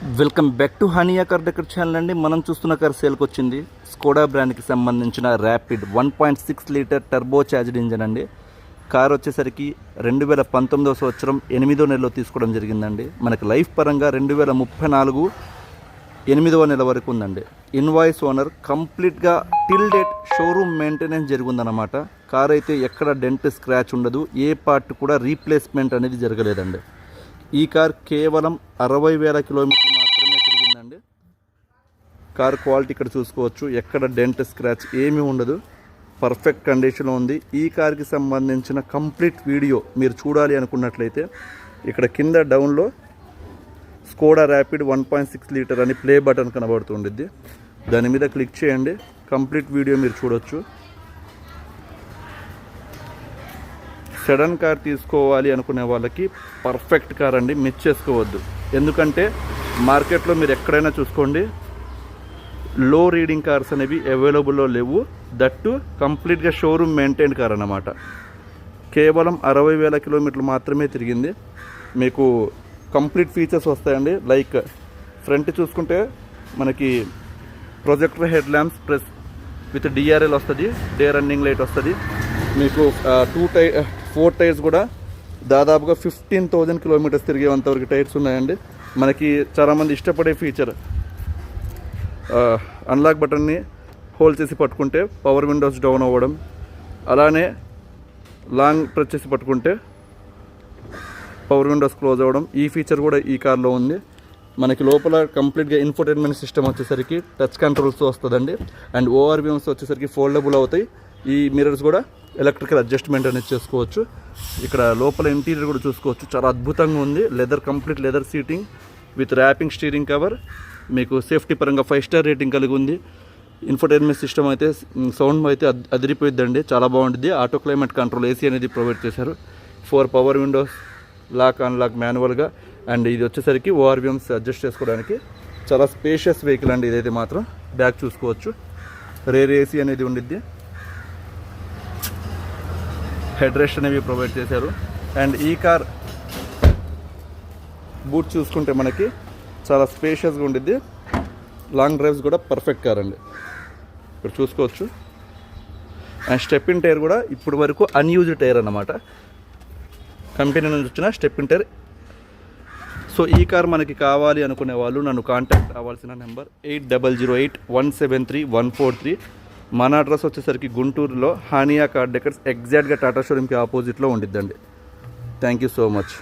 Welcome back to Hania car decor channel అండి. మనం చూస్తున్న కార్ సేల్కి వచ్చింది స్కోడా బ్రాండ్కి సంబంధించిన rapid 1.6 litre turbo charged engine అండి. కార్ వచ్చేసరికి 2019 సంవత్సరం 8వ నెలలో తీసుకోవడం జరిగిందండి. మనకి లైఫ్ పరంగా 2034 8వ నెల వరకు ఉందండి. ఇన్వాయిస్ ఓనర్ కంప్లీట్గా టిల్ డేట్ షోరూమ్ మెయింటెనెన్స్ జరిగిందన్నమాట. కార్ అయితే ఎక్కడ డెంట్ స్క్రాచ్ ఉండదు, ఏ పార్ట్ కూడా రీప్లేస్మెంట్ అనేది జరగలేదండి. ఈ కార్ కేవలం 60,000 కిలోమీటర్లు మాత్రమే తిరిగిందండి. కార్ క్వాలిటీ ఇక్కడ చూసుకోవచ్చు, ఎక్కడ డెంట్ స్క్రాచ్ ఏమీ ఉండదు, పర్ఫెక్ట్ కండిషన్లో ఉంది. ఈ కార్కి సంబంధించిన కంప్లీట్ వీడియో మీరు చూడాలి అనుకున్నట్లయితే ఇక్కడ కింద డౌన్లో స్కోడా ర్యాపిడ్ 1.6 లీటర్ అని ప్లే బటన్ కనబడుతుండిద్ది, దాని మీద క్లిక్ చేయండి. కంప్లీట్ వీడియో మీరు చూడొచ్చు. సెడన్ కార్ తీసుకోవాలి అనుకునే వాళ్ళకి పర్ఫెక్ట్ కార్ అండి, మిస్ చేసుకోవద్దు. ఎందుకంటే మార్కెట్లో మీరు ఎక్కడైనా చూసుకోండి, లో రీడింగ్ కార్స్ అనేవి అవైలబుల్లో లేవు. దట్టు కంప్లీట్గా షోరూమ్ మెయింటైన్ కార్ అన్నమాట. కేవలం 60,000 కిలోమీటర్లు మాత్రమే తిరిగింది. మీకు కంప్లీట్ ఫీచర్స్ వస్తాయండి. లైక్ ఫ్రంట్ చూసుకుంటే మనకి projector head lamps plus with DRL వస్తుంది, డే రన్నింగ్ లైట్ వస్తుంది. మీకు 4 టైర్స్ కూడా దాదాపుగా 15,000 కిలోమీటర్స్ తిరిగేంతవరకు టైర్స్ ఉన్నాయండి. మనకి చాలామంది ఇష్టపడే ఫీచర్ అన్లాక్ బటన్ని హోల్డ్ చేసి పట్టుకుంటే పవర్ విండోస్ డౌన్ అవ్వడం, అలానే లాంగ్ ప్రెస్ చేసి పట్టుకుంటే పవర్ విండోస్ క్లోజ్ అవ్వడం, ఈ ఫీచర్ కూడా ఈ కార్లో ఉంది. మనకి లోపల కంప్లీట్గా ఇన్ఫోటైన్మెంట్ సిస్టమ్ వచ్చేసరికి టచ్ కంట్రోల్స్ వస్తుందండి. అండ్ ఓఆర్విఎమ్స్ వచ్చేసరికి ఫోల్డబుల్ అవుతాయి. ఈ మిర్రర్స్ కూడా ఎలక్ట్రికల్ అడ్జస్ట్మెంట్ అనేది చేసుకోవచ్చు. ఇక్కడ లోపల ఇంటీరియర్ కూడా చూసుకోవచ్చు, చాలా అద్భుతంగా ఉంది. Complete leather seating with wrapping steering cover. మీకు సేఫ్టీ పరంగా 5 స్టార్ రేటింగ్ కలిగి ఉంది. ఇన్ఫోటైన్మెంట్ సిస్టమ్ అయితే సౌండ్ అయితే అదిరిపోయిద్దండి, చాలా బాగుంటుంది. ఆటో క్లైమేట్ కంట్రోల్ ఏసీ అనేది ప్రొవైడ్ చేశారు. 4 పవర్ విండోస్, లాక్ అన్లాక్ మాన్యువల్గా. అండ్ ఇది వచ్చేసరికి ఓఆర్విఎమ్స్ అడ్జస్ట్ చేసుకోవడానికి చాలా స్పేషియస్ వెహికల్ అండి. ఇదైతే మాత్రం బ్యాక్ చూసుకోవచ్చు, రేర్ ఏసీ అనేది ఉండిద్ది, హెడ్ రెస్ట్ అనేవి ప్రొవైడ్ చేశారు. అండ్ ఈ కార్ బూట్ చూసుకుంటే మనకి చాలా స్పేషియస్గా ఉండిద్ది. లాంగ్ డ్రైవ్స్ కూడా పర్ఫెక్ట్ కార్ అండి, ఇక్కడ చూసుకోవచ్చు. అండ్ స్టెప్ ఇన్ టైర్ కూడా ఇప్పుడు వరకు అన్యూజ్డ్ టైర్ అన్నమాట, కంపెనీ నుంచి వచ్చిన స్టెప్ ఇన్ టైర్. సో ఈ కార్ మనకి కావాలి అనుకునే వాళ్ళు నన్ను కాంటాక్ట్ అవ్వాల్సిన నెంబర్ 8008173143. మన అడ్రస్ వచ్చేసరికి గుంటూరులో హానియా కార్ డెకర్స్ ఎగ్జాక్ట్గా టాటా షోరూమ్కి ఆపోజిట్లో ఉండిద్దండి. Thank you so much.